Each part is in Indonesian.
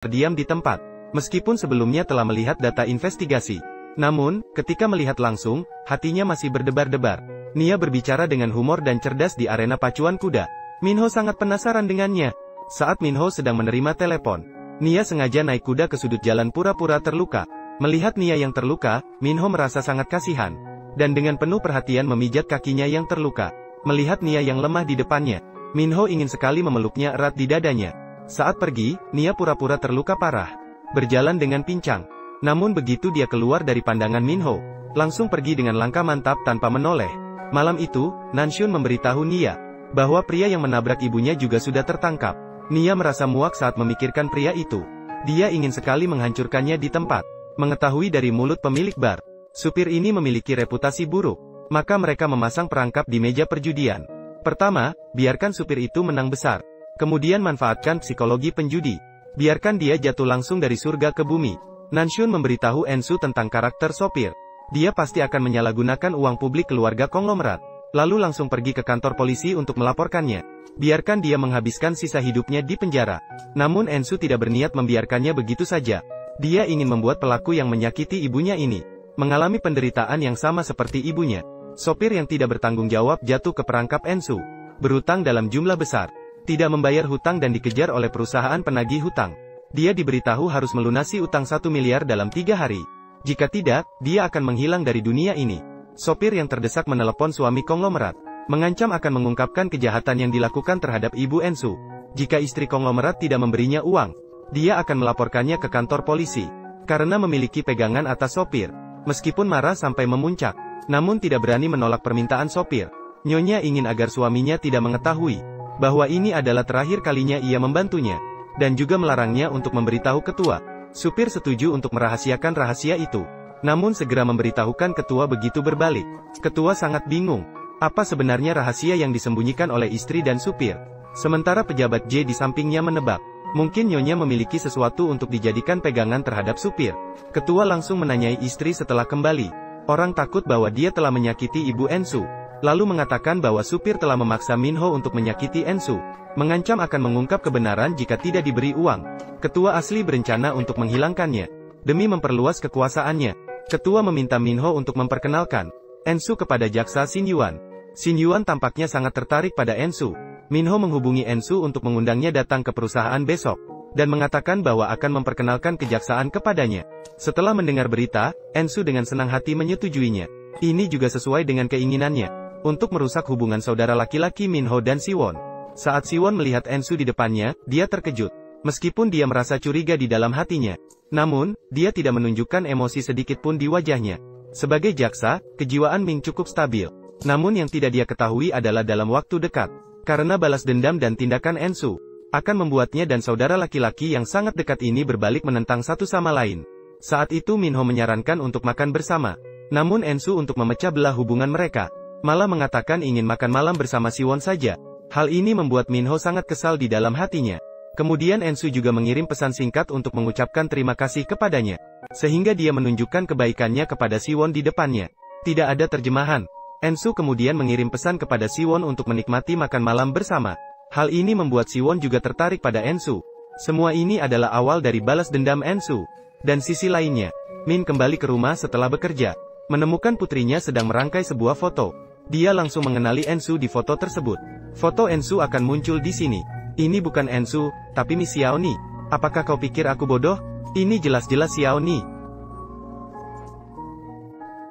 terdiam di tempat. Meskipun sebelumnya telah melihat data investigasi. Namun, ketika melihat langsung, hatinya masih berdebar-debar. Nia berbicara dengan humor dan cerdas di arena pacuan kuda. Minho sangat penasaran dengannya. Saat Minho sedang menerima telepon, Nia sengaja naik kuda ke sudut jalan pura-pura terluka. Melihat Nia yang terluka, Minho merasa sangat kasihan. Dan dengan penuh perhatian memijat kakinya yang terluka. Melihat Nia yang lemah di depannya, Minho ingin sekali memeluknya erat di dadanya. Saat pergi, Nia pura-pura terluka parah. Berjalan dengan pincang. Namun begitu dia keluar dari pandangan Minho, langsung pergi dengan langkah mantap tanpa menoleh. Malam itu, Nanshun memberitahu Nia bahwa pria yang menabrak ibunya juga sudah tertangkap. Nia merasa muak saat memikirkan pria itu. Dia ingin sekali menghancurkannya di tempat. Mengetahui dari mulut pemilik bar, supir ini memiliki reputasi buruk, maka mereka memasang perangkap di meja perjudian. Pertama, biarkan supir itu menang besar. Kemudian manfaatkan psikologi penjudi. Biarkan dia jatuh langsung dari surga ke bumi. Nanshun memberitahu Ensu tentang karakter sopir. Dia pasti akan menyalahgunakan uang publik keluarga konglomerat. Lalu langsung pergi ke kantor polisi untuk melaporkannya. Biarkan dia menghabiskan sisa hidupnya di penjara. Namun Ensu tidak berniat membiarkannya begitu saja. Dia ingin membuat pelaku yang menyakiti ibunya ini mengalami penderitaan yang sama seperti ibunya. Sopir yang tidak bertanggung jawab jatuh ke perangkap Ensu. Berutang dalam jumlah besar. Tidak membayar hutang dan dikejar oleh perusahaan penagih hutang. Dia diberitahu harus melunasi utang 1 miliar dalam 3 hari. Jika tidak, dia akan menghilang dari dunia ini. Sopir yang terdesak menelepon suami konglomerat, mengancam akan mengungkapkan kejahatan yang dilakukan terhadap ibu Ensu. Jika istri konglomerat tidak memberinya uang, dia akan melaporkannya ke kantor polisi. Karena memiliki pegangan atas sopir. Meskipun marah sampai memuncak, namun tidak berani menolak permintaan sopir. Nyonya ingin agar suaminya tidak mengetahui bahwa ini adalah terakhir kalinya ia membantunya, dan juga melarangnya untuk memberitahu ketua. Supir setuju untuk merahasiakan rahasia itu. Namun segera memberitahukan ketua begitu berbalik. Ketua sangat bingung. Apa sebenarnya rahasia yang disembunyikan oleh istri dan supir? Sementara pejabat J di sampingnya menebak. Mungkin nyonya memiliki sesuatu untuk dijadikan pegangan terhadap supir. Ketua langsung menanyai istri setelah kembali. Orang takut bahwa dia telah menyakiti ibu Ensu. Lalu mengatakan bahwa supir telah memaksa Minho untuk menyakiti Ensu. Mengancam akan mengungkap kebenaran jika tidak diberi uang. Ketua asli berencana untuk menghilangkannya. Demi memperluas kekuasaannya, ketua meminta Minho untuk memperkenalkan Ensu kepada jaksa Xin Yuan. Xin Yuan tampaknya sangat tertarik pada Ensu. Minho menghubungi Ensu untuk mengundangnya datang ke perusahaan besok, dan mengatakan bahwa akan memperkenalkan kejaksaan kepadanya. Setelah mendengar berita, Ensu dengan senang hati menyetujuinya. Ini juga sesuai dengan keinginannya, untuk merusak hubungan saudara laki-laki Minho dan Siwon. Saat Siwon melihat Ensu di depannya, dia terkejut. Meskipun dia merasa curiga di dalam hatinya, namun, dia tidak menunjukkan emosi sedikit pun di wajahnya. Sebagai jaksa, kejiwaan Ming cukup stabil. Namun yang tidak dia ketahui adalah dalam waktu dekat, karena balas dendam dan tindakan Ensu akan membuatnya dan saudara laki-laki yang sangat dekat ini berbalik menentang satu sama lain. Saat itu Minho menyarankan untuk makan bersama. Namun Ensu untuk memecah belah hubungan mereka, malah mengatakan ingin makan malam bersama Siwon saja. Hal ini membuat Minho sangat kesal di dalam hatinya. Kemudian Ensu juga mengirim pesan singkat untuk mengucapkan terima kasih kepadanya. Sehingga dia menunjukkan kebaikannya kepada Siwon di depannya. Tidak ada terjemahan. Ensu kemudian mengirim pesan kepada Siwon untuk menikmati makan malam bersama. Hal ini membuat Siwon juga tertarik pada Ensu. Semua ini adalah awal dari balas dendam Ensu. Dan sisi lainnya, Min kembali ke rumah setelah bekerja. Menemukan putrinya sedang merangkai sebuah foto. Dia langsung mengenali Ensu di foto tersebut. Foto Ensu akan muncul di sini. Ini bukan Ensu, tapi Miss Xiaoni. Apakah kau pikir aku bodoh? Ini jelas-jelas Xiaoni.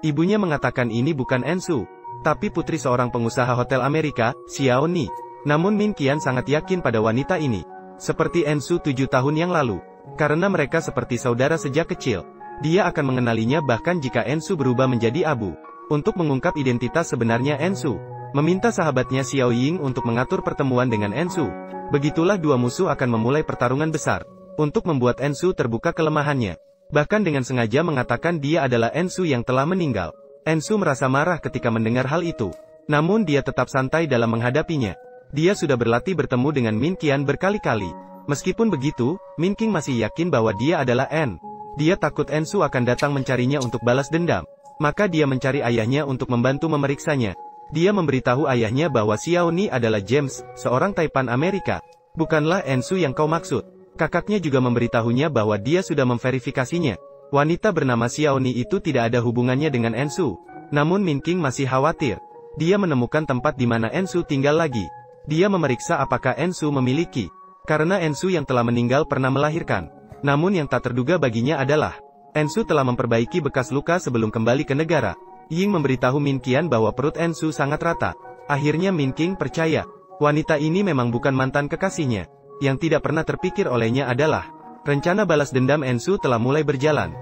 Ibunya mengatakan ini bukan Ensu, tapi putri seorang pengusaha hotel Amerika, Xiaoni. Namun Min Qian sangat yakin pada wanita ini. Seperti Ensu 7 tahun yang lalu. Karena mereka seperti saudara sejak kecil. Dia akan mengenalinya bahkan jika Ensu berubah menjadi abu. Untuk mengungkap identitas sebenarnya Ensu, meminta sahabatnya Xiao Ying untuk mengatur pertemuan dengan Ensu. Begitulah dua musuh akan memulai pertarungan besar, untuk membuat Ensu terbuka kelemahannya. Bahkan dengan sengaja mengatakan dia adalah Ensu yang telah meninggal. Ensu merasa marah ketika mendengar hal itu. Namun dia tetap santai dalam menghadapinya. Dia sudah berlatih bertemu dengan Min Qian berkali-kali. Meskipun begitu, Min King masih yakin bahwa dia adalah En. Dia takut Ensu akan datang mencarinya untuk balas dendam. Maka dia mencari ayahnya untuk membantu memeriksanya. Dia memberitahu ayahnya bahwa Xiaoni adalah James, seorang Taipan Amerika. Bukanlah Ensu yang kau maksud. Kakaknya juga memberitahunya bahwa dia sudah memverifikasinya. Wanita bernama Xiaoni itu tidak ada hubungannya dengan Ensu. Namun Min King masih khawatir. Dia menemukan tempat di mana Ensu tinggal lagi. Dia memeriksa apakah Ensu memiliki. Karena Ensu yang telah meninggal pernah melahirkan. Namun yang tak terduga baginya adalah, Ensu telah memperbaiki bekas luka sebelum kembali ke negara. Ying memberitahu Min Qian bahwa perut Ensu sangat rata. Akhirnya Min King percaya. Wanita ini memang bukan mantan kekasihnya. Yang tidak pernah terpikir olehnya adalah, rencana balas dendam Ensu telah mulai berjalan.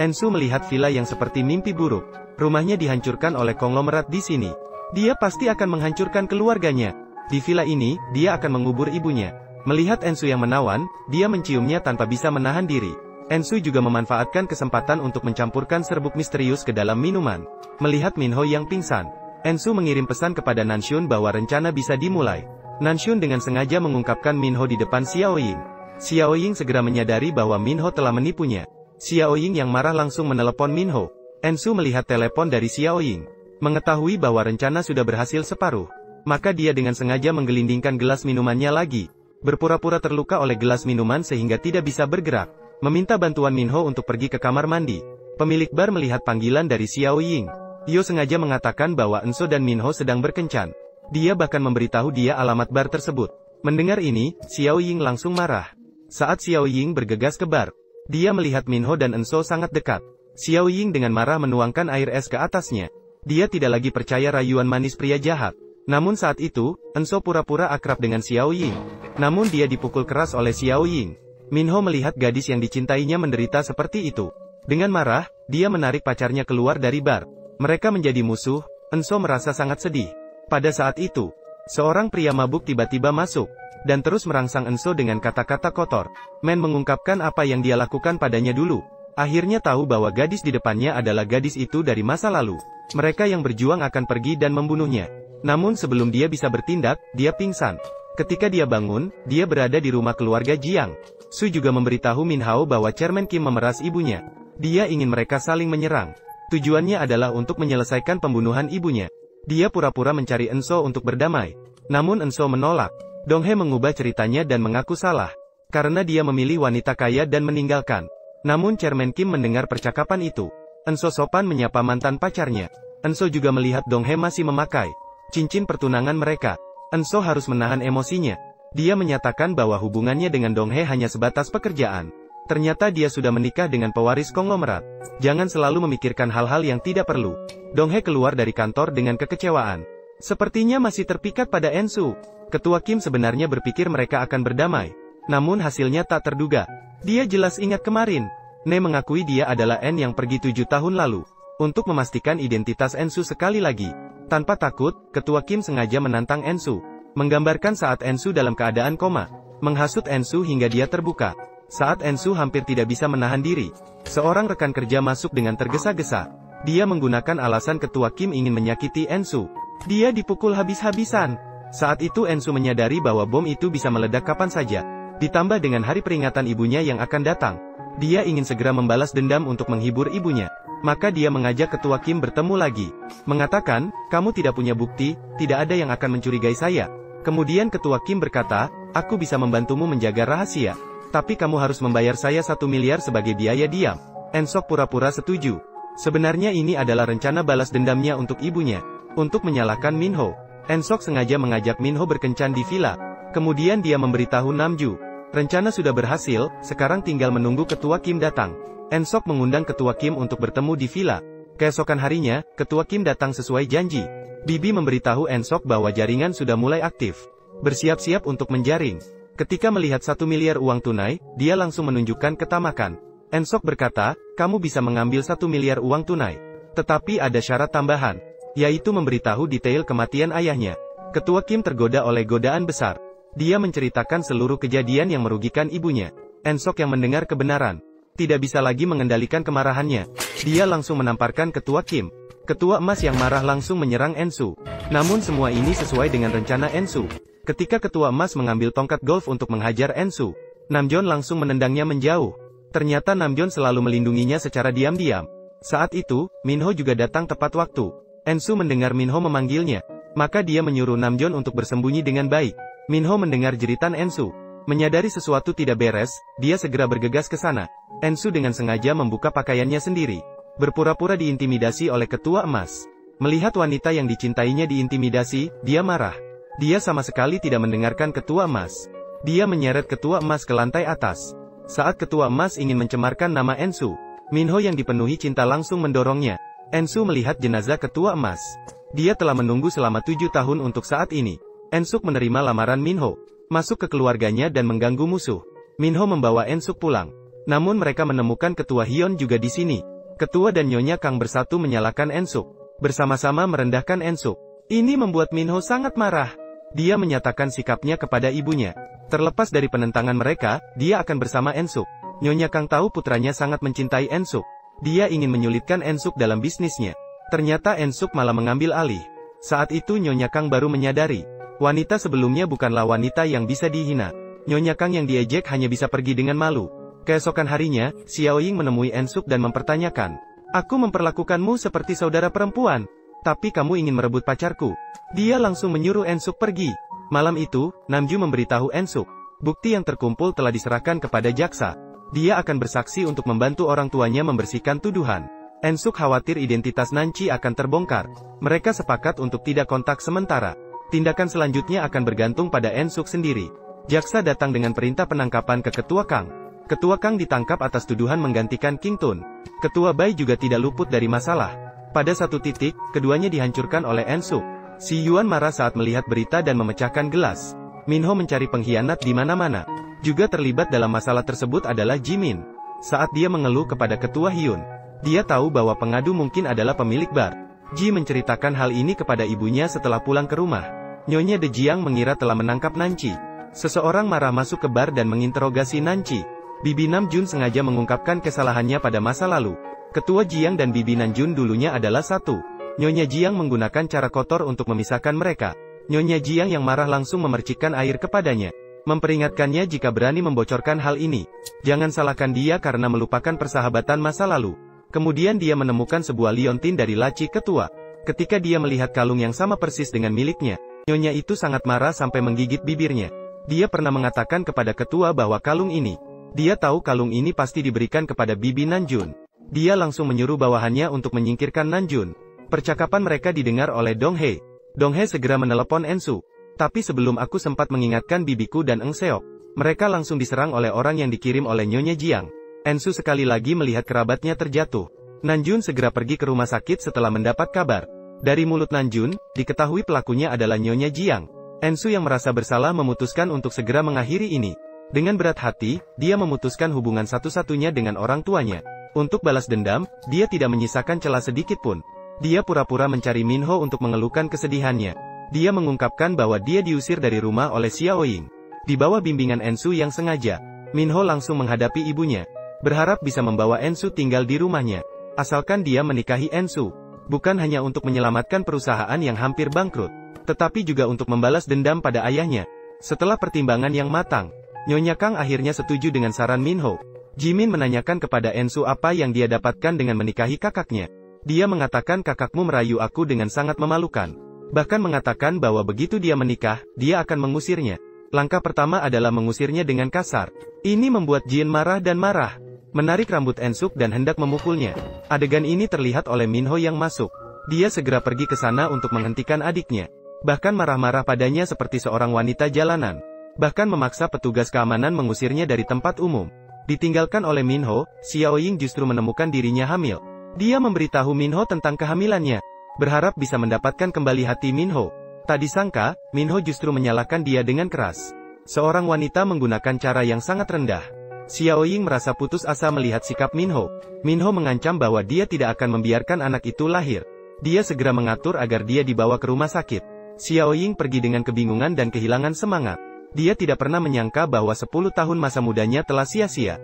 Ensu melihat villa yang seperti mimpi buruk. Rumahnya dihancurkan oleh konglomerat di sini. Dia pasti akan menghancurkan keluarganya. Di villa ini, dia akan mengubur ibunya. Melihat Ensu yang menawan, dia menciumnya tanpa bisa menahan diri. Ensu juga memanfaatkan kesempatan untuk mencampurkan serbuk misterius ke dalam minuman. Melihat Minho yang pingsan, Ensu mengirim pesan kepada Nanshun bahwa rencana bisa dimulai. Nanshun dengan sengaja mengungkapkan Minho di depan Xiaoying. Xiaoying segera menyadari bahwa Minho telah menipunya. Xiaoying yang marah langsung menelepon Minho. Ensu melihat telepon dari Xiaoying. Mengetahui bahwa rencana sudah berhasil separuh. Maka dia dengan sengaja menggelindingkan gelas minumannya lagi. Berpura-pura terluka oleh gelas minuman sehingga tidak bisa bergerak. Meminta bantuan Minho untuk pergi ke kamar mandi. Pemilik bar melihat panggilan dari Xiaoying. Yo sengaja mengatakan bahwa Enso dan Minho sedang berkencan. Dia bahkan memberitahu dia alamat bar tersebut. Mendengar ini, Xiaoying langsung marah. Saat Xiaoying bergegas ke bar, dia melihat Minho dan Enso sangat dekat. Xiaoying dengan marah menuangkan air es ke atasnya. Dia tidak lagi percaya rayuan manis pria jahat. Namun saat itu, Enso pura-pura akrab dengan Xiaoying. Namun dia dipukul keras oleh Xiaoying. Minho melihat gadis yang dicintainya menderita seperti itu. Dengan marah, dia menarik pacarnya keluar dari bar. Mereka menjadi musuh. Enso merasa sangat sedih. Pada saat itu, seorang pria mabuk tiba-tiba masuk, dan terus merangsang Enso dengan kata-kata kotor. Men mengungkapkan apa yang dia lakukan padanya dulu. Akhirnya tahu bahwa gadis di depannya adalah gadis itu dari masa lalu. Mereka yang berjuang akan pergi dan membunuhnya. Namun sebelum dia bisa bertindak, dia pingsan. Ketika dia bangun, dia berada di rumah keluarga Jiang. Su juga memberitahu Min Hao bahwa Chairman Kim memeras ibunya. Dia ingin mereka saling menyerang. Tujuannya adalah untuk menyelesaikan pembunuhan ibunya. Dia pura-pura mencari Enso untuk berdamai. Namun Enso menolak. Donghae mengubah ceritanya dan mengaku salah. Karena dia memilih wanita kaya dan meninggalkan. Namun Chairman Kim mendengar percakapan itu. Enso sopan menyapa mantan pacarnya. Enso juga melihat Donghae masih memakai cincin pertunangan mereka. Enso harus menahan emosinya. Dia menyatakan bahwa hubungannya dengan Donghae hanya sebatas pekerjaan. Ternyata dia sudah menikah dengan pewaris konglomerat. Jangan selalu memikirkan hal-hal yang tidak perlu. Donghae keluar dari kantor dengan kekecewaan. Sepertinya masih terpikat pada Ensu. Ketua Kim sebenarnya berpikir mereka akan berdamai. Namun hasilnya tak terduga. Dia jelas ingat kemarin. Ne mengakui dia adalah N yang pergi 7 tahun lalu. Untuk memastikan identitas Ensu sekali lagi. Tanpa takut, Ketua Kim sengaja menantang Ensu. Menggambarkan saat Ensu dalam keadaan koma. Menghasut Ensu hingga dia terbuka. Saat Ensu hampir tidak bisa menahan diri. Seorang rekan kerja masuk dengan tergesa-gesa. Dia menggunakan alasan Ketua Kim ingin menyakiti Ensu. Dia dipukul habis-habisan. Saat itu Ensu menyadari bahwa bom itu bisa meledak kapan saja. Ditambah dengan hari peringatan ibunya yang akan datang. Dia ingin segera membalas dendam untuk menghibur ibunya. Maka dia mengajak Ketua Kim bertemu lagi. Mengatakan, kamu tidak punya bukti, tidak ada yang akan mencurigai saya. Kemudian Ketua Kim berkata, aku bisa membantumu menjaga rahasia. Tapi kamu harus membayar saya 1 miliar sebagai biaya diam. Ensok pura-pura setuju. Sebenarnya ini adalah rencana balas dendamnya untuk ibunya. Untuk menyalahkan Minho. Ensok sengaja mengajak Minho berkencan di villa. Kemudian dia memberitahu Namju. Rencana sudah berhasil, sekarang tinggal menunggu Ketua Kim datang. Ensok mengundang Ketua Kim untuk bertemu di villa. Keesokan harinya, Ketua Kim datang sesuai janji. Bibi memberitahu Ensok bahwa jaringan sudah mulai aktif. Bersiap-siap untuk menjaring. Ketika melihat 1 miliar uang tunai, dia langsung menunjukkan ketamakan. Ensok berkata, kamu bisa mengambil 1 miliar uang tunai. Tetapi ada syarat tambahan, yaitu memberitahu detail kematian ayahnya. Ketua Kim tergoda oleh godaan besar. Dia menceritakan seluruh kejadian yang merugikan ibunya. Ensok yang mendengar kebenaran. Tidak bisa lagi mengendalikan kemarahannya. Dia langsung menamparkan Ketua Kim. Ketua Emas yang marah langsung menyerang Ensu. Namun semua ini sesuai dengan rencana Ensu. Ketika Ketua Emas mengambil tongkat golf untuk menghajar Ensu, Namjoon langsung menendangnya menjauh. Ternyata Namjoon selalu melindunginya secara diam-diam. Saat itu, Minho juga datang tepat waktu. Ensu mendengar Minho memanggilnya. Maka dia menyuruh Namjoon untuk bersembunyi dengan baik. Minho mendengar jeritan Ensu. Menyadari sesuatu tidak beres, dia segera bergegas ke sana. Ensu dengan sengaja membuka pakaiannya sendiri. Berpura-pura diintimidasi oleh ketua emas. Melihat wanita yang dicintainya diintimidasi, dia marah. Dia sama sekali tidak mendengarkan ketua emas. Dia menyeret ketua emas ke lantai atas. Saat ketua emas ingin mencemarkan nama Ensu, Minho yang dipenuhi cinta langsung mendorongnya. Ensu melihat jenazah ketua emas. Dia telah menunggu selama 7 tahun untuk saat ini. Ensuk menerima lamaran Minho, masuk ke keluarganya dan mengganggu musuh. Minho membawa Ensuk pulang. Namun mereka menemukan ketua Hyun juga di sini. Ketua dan Nyonya Kang bersatu menyalahkan Ensuk. Bersama-sama merendahkan Ensuk. Ini membuat Minho sangat marah. Dia menyatakan sikapnya kepada ibunya. Terlepas dari penentangan mereka, dia akan bersama Ensuk. Nyonya Kang tahu putranya sangat mencintai Ensuk. Dia ingin menyulitkan Ensuk dalam bisnisnya. Ternyata Ensuk malah mengambil alih. Saat itu Nyonya Kang baru menyadari. Wanita sebelumnya bukanlah wanita yang bisa dihina. Nyonya Kang yang diejek hanya bisa pergi dengan malu. Keesokan harinya, Xiao Ying menemui Ensuk dan mempertanyakan. Aku memperlakukanmu seperti saudara perempuan. Tapi kamu ingin merebut pacarku. Dia langsung menyuruh Ensuk pergi. Malam itu, Namju memberitahu Ensuk. Bukti yang terkumpul telah diserahkan kepada jaksa. Dia akan bersaksi untuk membantu orang tuanya membersihkan tuduhan. Ensuk khawatir identitas Nanci akan terbongkar. Mereka sepakat untuk tidak kontak sementara. Tindakan selanjutnya akan bergantung pada Ensuk sendiri. Jaksa datang dengan perintah penangkapan ke Ketua Kang. Ketua Kang ditangkap atas tuduhan menggantikan King Tun. Ketua Bai juga tidak luput dari masalah. Pada satu titik, keduanya dihancurkan oleh Ensuk. Si Yuan marah saat melihat berita dan memecahkan gelas. Minho mencari pengkhianat di mana-mana. Juga terlibat dalam masalah tersebut adalah Jimin. Saat dia mengeluh kepada Ketua Hyun, dia tahu bahwa pengadu mungkin adalah pemilik bar. Ji menceritakan hal ini kepada ibunya setelah pulang ke rumah. Nyonya De Jiang mengira telah menangkap Nanci. Seseorang marah masuk ke bar dan menginterogasi Nanci. Bibi Namjoon sengaja mengungkapkan kesalahannya pada masa lalu. Ketua Jiang dan Bibi Namjoon dulunya adalah satu. Nyonya Jiang menggunakan cara kotor untuk memisahkan mereka. Nyonya Jiang yang marah langsung memercikkan air kepadanya. Memperingatkannya jika berani membocorkan hal ini. Jangan salahkan dia karena melupakan persahabatan masa lalu. Kemudian dia menemukan sebuah liontin dari laci ketua. Ketika dia melihat kalung yang sama persis dengan miliknya, nyonya itu sangat marah sampai menggigit bibirnya. Dia pernah mengatakan kepada ketua bahwa kalung ini, dia tahu kalung ini pasti diberikan kepada Bibi Namjoon. Dia langsung menyuruh bawahannya untuk menyingkirkan Namjoon. Percakapan mereka didengar oleh Dong He. Dong He segera menelepon Ensu. Tapi sebelum aku sempat mengingatkan bibiku dan Eng Seok, mereka langsung diserang oleh orang yang dikirim oleh Nyonya Jiang. Ensu sekali lagi melihat kerabatnya terjatuh. Namjoon segera pergi ke rumah sakit setelah mendapat kabar. Dari mulut Namjoon, diketahui pelakunya adalah Nyonya Jiang. Ensu yang merasa bersalah memutuskan untuk segera mengakhiri ini. Dengan berat hati, dia memutuskan hubungan satu-satunya dengan orang tuanya. Untuk balas dendam, dia tidak menyisakan celah sedikit pun. Dia pura-pura mencari Minho untuk mengeluhkan kesedihannya. Dia mengungkapkan bahwa dia diusir dari rumah oleh Xiao Ying. Di bawah bimbingan Ensu yang sengaja, Minho langsung menghadapi ibunya. Berharap bisa membawa Ensu tinggal di rumahnya. Asalkan dia menikahi Ensu. Bukan hanya untuk menyelamatkan perusahaan yang hampir bangkrut, tetapi juga untuk membalas dendam pada ayahnya. Setelah pertimbangan yang matang, Nyonya Kang akhirnya setuju dengan saran Minho. Jimin menanyakan kepada Ensu apa yang dia dapatkan dengan menikahi kakaknya. Dia mengatakan kakakmu merayu aku dengan sangat memalukan. Bahkan mengatakan bahwa begitu dia menikah, dia akan mengusirnya. Langkah pertama adalah mengusirnya dengan kasar. Ini membuat Jin marah dan marah. Menarik rambut Ensuk dan hendak memukulnya. Adegan ini terlihat oleh Minho yang masuk. Dia segera pergi ke sana untuk menghentikan adiknya. Bahkan marah-marah padanya seperti seorang wanita jalanan. Bahkan memaksa petugas keamanan mengusirnya dari tempat umum. Ditinggalkan oleh Minho, Xiao Ying justru menemukan dirinya hamil. Dia memberitahu Minho tentang kehamilannya. Berharap bisa mendapatkan kembali hati Minho. Tak disangka, Minho justru menyalahkan dia dengan keras. Seorang wanita menggunakan cara yang sangat rendah. Xiao Ying merasa putus asa melihat sikap Minho. Minho mengancam bahwa dia tidak akan membiarkan anak itu lahir. Dia segera mengatur agar dia dibawa ke rumah sakit. Xiao Ying pergi dengan kebingungan dan kehilangan semangat. Dia tidak pernah menyangka bahwa 10 tahun masa mudanya telah sia-sia.